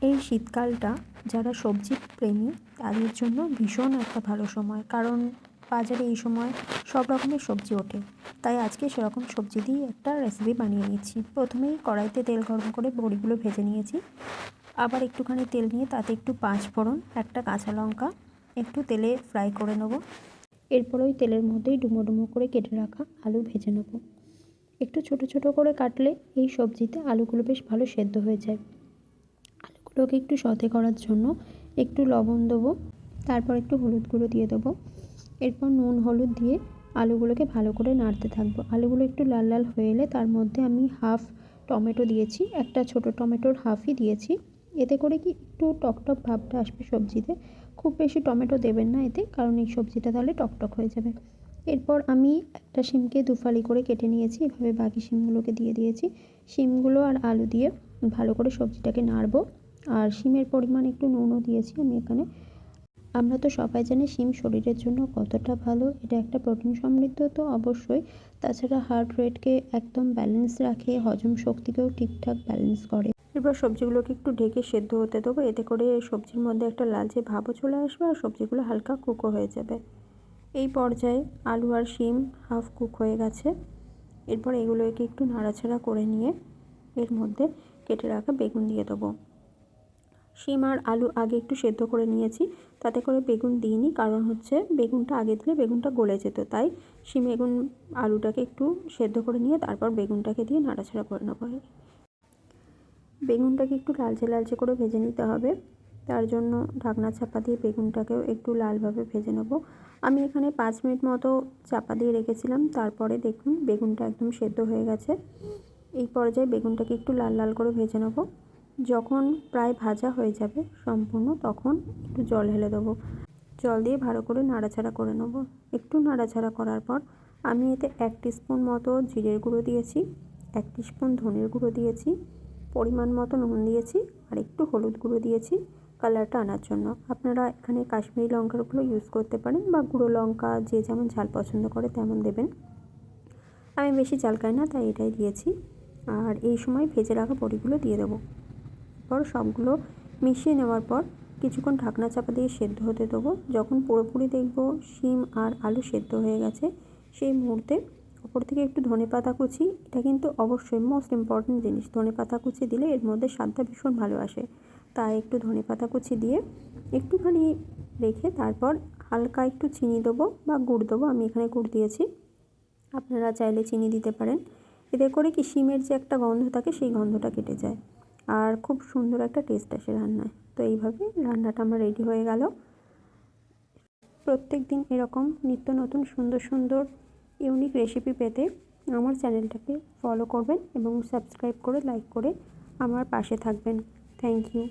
এই শীতকালটা যারা সবজি প্রেমী তাদের জন্য ভীষণ একটা ভালো সময়, কারণ বাজারে এই সময় সব রকমের সবজি ওঠে। তাই আজকে সেরকম সবজি দিয়েই একটা রেসিপি বানিয়ে নিচ্ছি। প্রথমেই কড়াইতে তেল গরম করে বড়িগুলো ভেজে নিয়েছি। আবার একটুখানি তেল নিয়ে তাতে একটু পাঁচ ফোড়ন, একটা কাঁচা লঙ্কা একটু তেলে ফ্রাই করে নেব। এরপর ওই তেলের মধ্যেই ডুমো ডুমো করে কেটে রাখা আলু ভেজে নেব। একটু ছোট ছোট করে কাটলে এই সবজিতে আলুগুলো বেশ ভালো সেদ্ধ হয়ে যায়। আলুগুলোকে একটু সতে করার জন্য একটু লবণ দেবো, তারপর একটু হলুদ গুঁড়ো দিয়ে দেবো। এরপর নুন হলুদ দিয়ে আলুগুলোকে ভালো করে নাড়তে থাকবো। আলুগুলো একটু লাল লাল হয়ে এলে তার মধ্যে আমি হাফ টমেটো দিয়েছি, একটা ছোট টমেটোর হাফই দিয়েছি। এতে করে কি একটু টকটক ভাবটা আসবে সবজিতে। খুব বেশি টমেটো দেবেন না এতে, কারণ এই সবজিটা তাহলে টকটক হয়ে যাবে। এরপর আমি একটা শিমকে দুফালি করে কেটে নিয়েছি, এভাবে বাকি শিমগুলোকে দিয়ে দিয়েছি। শিমগুলো আর আলু দিয়ে ভালো করে সবজিটাকে নাড়বো। আর শিমের পরিমাণ একটু নুনও দিয়েছি আমি এখানে। আমরা তো সবাই জানি শিম শরীরের জন্য কতটা ভালো। এটা একটা প্রোটিন সমৃদ্ধ তো অবশ্যই, তাছাড়া হার্ট রেটকে একদম ব্যালেন্স রাখে, হজম শক্তিকেও ঠিকঠাক ব্যালেন্স করে। এরপর সবজিগুলোকে একটু ঢেকে সেদ্ধ হতে দেবো, এতে করে সবজির মধ্যে একটা লালচে ভাবও চলে আসবে আর সবজিগুলো হালকা কুকও হয়ে যাবে। এই পর্যায়ে আলু আর শিম হাফ কুক হয়ে গেছে। এরপর এগুলোকে একটু নাড়াচাড়া করে নিয়ে এর মধ্যে কেটে রাখা বেগুন দিয়ে দেবো। শিম আর আলু আগে একটু সেদ্ধ করে নিয়েছি, তাতে করে বেগুন দিইনি, কারণ হচ্ছে বেগুনটা আগে দিলে বেগুনটা গলে যেত। তাই শিম বেগুন আলুটাকে একটু সেদ্ধ করে নিয়ে তারপর বেগুনটাকে দিয়ে নাড়াচাড়া করে নেবো। বেগুনটাকে একটু লালচে লালচে করে ভেজে নিতে হবে। তার জন্য ঢাকনা চাপা দিয়ে বেগুনটাকেও একটু লালভাবে ভেজে নেব। আমি এখানে 5 মিনিট মতো চাপা দিয়ে রেখেছিলাম। তারপরে দেখুন বেগুনটা একদম সেদ্ধ হয়ে গেছে। এই পর্যায়ে বেগুনটাকে একটু লাল লাল করে ভেজে নেব। যখন প্রায় ভাজা হয়ে যাবে সম্পূর্ণ, তখন একটু জল ঢেলে দেবো। জল দিয়ে ভালো করে নাড়াচাড়া করে নেব। একটু নাড়াচাড়া করার পর আমি এতে 1 টিস্পুন মতো জিরের গুঁড়ো দিয়েছি, 1 টিস্পুন ধনের গুঁড়ো দিয়েছি, পরিমাণ মতো নুন দিয়েছি আর একটু হলুদ গুঁড়ো দিয়েছি কালারটা আনার জন্য। আপনারা এখানে কাশ্মীরি লঙ্কার গুঁড়ো ইউজ করতে পারেন বা গুঁড়ো লঙ্কা যে যেমন ঝাল পছন্দ করে তেমন দেবেন। আমি বেশি ঝাল খাই না তাই এটাই দিয়েছি। আর এই সময় ভেজে রাখা বড়িগুলো দিয়ে দেবো। এরপর সবগুলো মিশিয়ে নেওয়ার পর কিছুক্ষণ ঢাকনা চাপা দিয়ে সেদ্ধ হতে দেবো। যখন পুরোপুরি দেখব শিম আর আলু সেদ্ধ হয়ে গেছে, সেই মুহূর্তে ওপর থেকে একটু ধনেপাতা কুচি, এটা কিন্তু অবশ্যই মোস্ট ইম্পর্ট্যান্ট জিনিস, ধনেপাতা কুচি দিলে এর মধ্যে স্বাদটা ভীষণ ভালো আসে। তাই একটু ধনেপাতা কুচি দিয়ে একটুখানি রেখে তারপর হালকা একটু চিনি দেবো বা গুড় দেবো। আমি এখানে গুড় দিয়েছি, আপনারা চাইলে চিনি দিতে পারেন। এতে করে কি শিমের যে একটা গন্ধ থাকে সেই গন্ধটা কেটে যায় আর খুব সুন্দর একটা টেস্ট আসে রান্নায়। তো এইভাবে রান্নাটা আমার রেডি হয়ে গেল। প্রত্যেক দিন এরকম নিত্য নতুন সুন্দর সুন্দর ইউনিক রেসিপি পেতে আমার চ্যানেলটাকে ফলো করবেন এবং সাবস্ক্রাইব করে লাইক করে আমার পাশে থাকবেন। Thank you.